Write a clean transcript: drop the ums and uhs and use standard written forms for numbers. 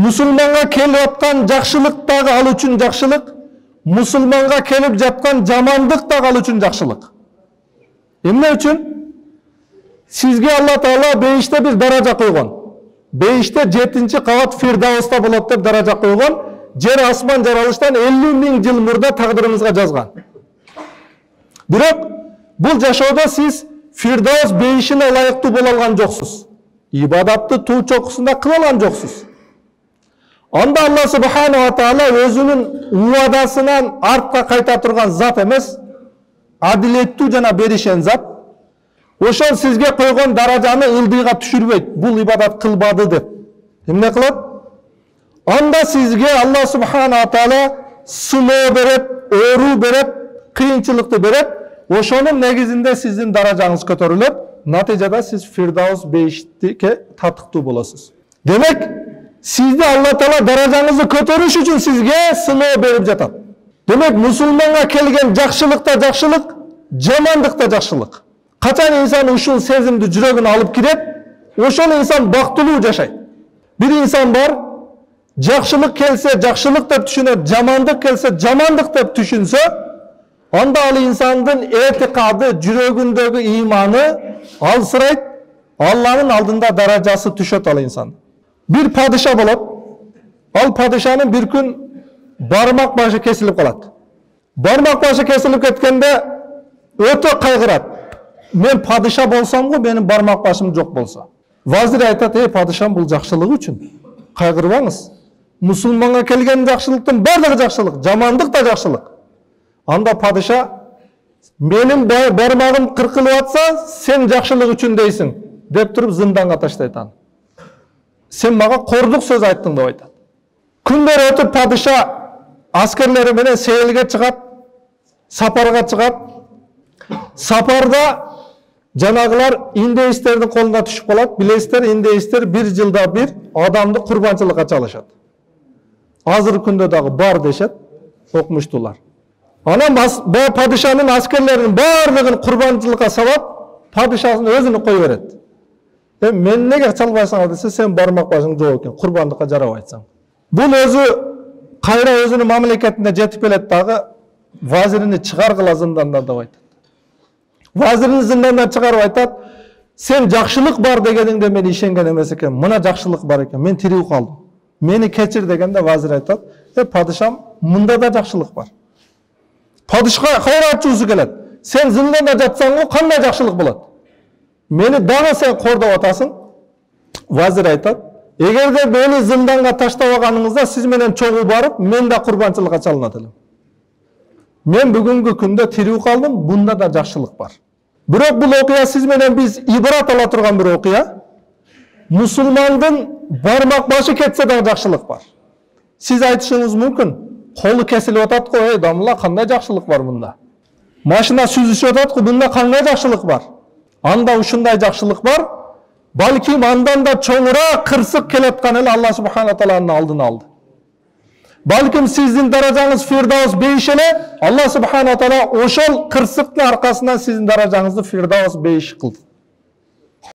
Musulmanга келип аткан жакшылык дагы ал үчүн жакшылык, мусулманга келип жаткан жамандык дагы ал үчүн жакшылык. Эмне үчүн? Сизге Алла Таала бейиште бир даража койгон. Бейиште 7-кабат Фирдауста болот деп даража койгон. Жер асман жаралыштан 50.000 жыл мурда тагдырыңызга жазган. Бирок бул жашоодо сиз Фирдаус бейишине ылайыктуу боло алган жоксуз. Ибадатты туу чокусунда кыла алган жоксуз. Анда Алла Субханаху ва Таала өзүнүн уадасынан артка кайта турган зат эмес, адилеттүү жана беришен зат. Ошол сизге койгон даражаны ылдыйга түшүрбөйт. Бул ибадат кылбады деп. Эмне кылат? Анда сизге Алла Субханаху ва Таала сыноо берет, оору берет, кыйынчылыкты берет. Ошонун негизинде сиздин даражаңыз көтөрүлөт. Натыйжада сиз Фирдаус бейишке татыктуу болосуз. Демек, сизди Алла Таала даражаңызды көтөрүш үчүн сизге сыноо берип жатат. Демек, мусулманга келген жакшылык да жакшылык, жамандык да жакшылык. Качан инсан ушул сезимди жүрөгүнө алып кирет, ошол инсан бактылуу жашайт. Бир инсан бар, жакшылык келсе жакшылык деп түшүнөт, жамандык келсе жамандык деп түшүнсө, анда ал инсандын этикады, жүрөгүндөгү иманы алсырайт, Алланын алдында даражасы түшөт ал инсан. Bir padişah болот. Ал падишанын bir күн бармак башы кесилип калат. Бармак башы кесилип кеткенде өтө кайгырат. Мен падиша болсам го, менин бармак башым жок болсо. Вазир айтат: "Ey падишам, бул жакшылык үчүн. Кайгырбаңыз. Мусулманга келген жакшылыктын бардыгы жакшылык, жамандык да жакшылык." Анда падиша: "Менин бармагым кыркылып атса, сен жакшылык үчүн дейсиң" деп туруп зынданга таштайт аны. Sen maga korduk söz ayttың деп айтат. Күндөр өтүп падиша аскерлери менен сейилге чыгат, сапарга чыгат. Сапарда жанагылар индеистердин колуна түшүп калат. Билесиздер, индеистер bir жылда bir адамды курбанчылыкка чалышат. Азыр күндө дагы бар дешет окумуштуулар. Анан падишанын аскерлеринин бардыгын курбанчылыкка салат, падишасын өзүнү кой берет. Мен неге чалбайсың десе, сен бармак башың жок экен, курбандыкка жарабайсың. Бул өзү кайра өзүнүн мамлекетине жетип келет дагы, вазирини чыгаргыла зындандан деп айтат. Вазирини зындандан чыгарып айтат: "Сен жакшылык бар дегениңде мен ишенген эмес экен, мына жакшылык бар экен, мен тирүү калдым. Мени кечир" дегенде вазир айтат: "Падишам, мында да жакшылык бар." Падишага кайра ачуусу келет: "Сен зынданда жатсаң го, кандай жакшылык болот? Meni dağın sen korda atasın." Vazir aytat: "Egerde meni zindanga taştabaganыңızda siz menen çoğu barıp, men da kurbançılıkka çalınat elem. Men bugünkü күндө тирүү калдым, bunda da жакшылык бар." Бирок бул окуя siz menen biz ibrat ала турган bir окуя. Musulmandын бармак башы кетсе да жакшылык бар. Siz айтышыңыз мүмкүн: "Колу кесилип атат го, ey дамла, кандай жакшылык бар мында? Машина сүзүшүп атат го, мында кандай жакшылык бар?" Анда ушундай жакшылык бар. Балким андан да чоңураак кырсык келаткан эле Алла Субханаху Тааланын алдын алды. Балким сиздин даражаңыз Фирдаус бейиш эле, Алла Субханаху Таала ошол кырсыктын аркасынан сиздин даражаңызды Фирдаус бейиш кылды.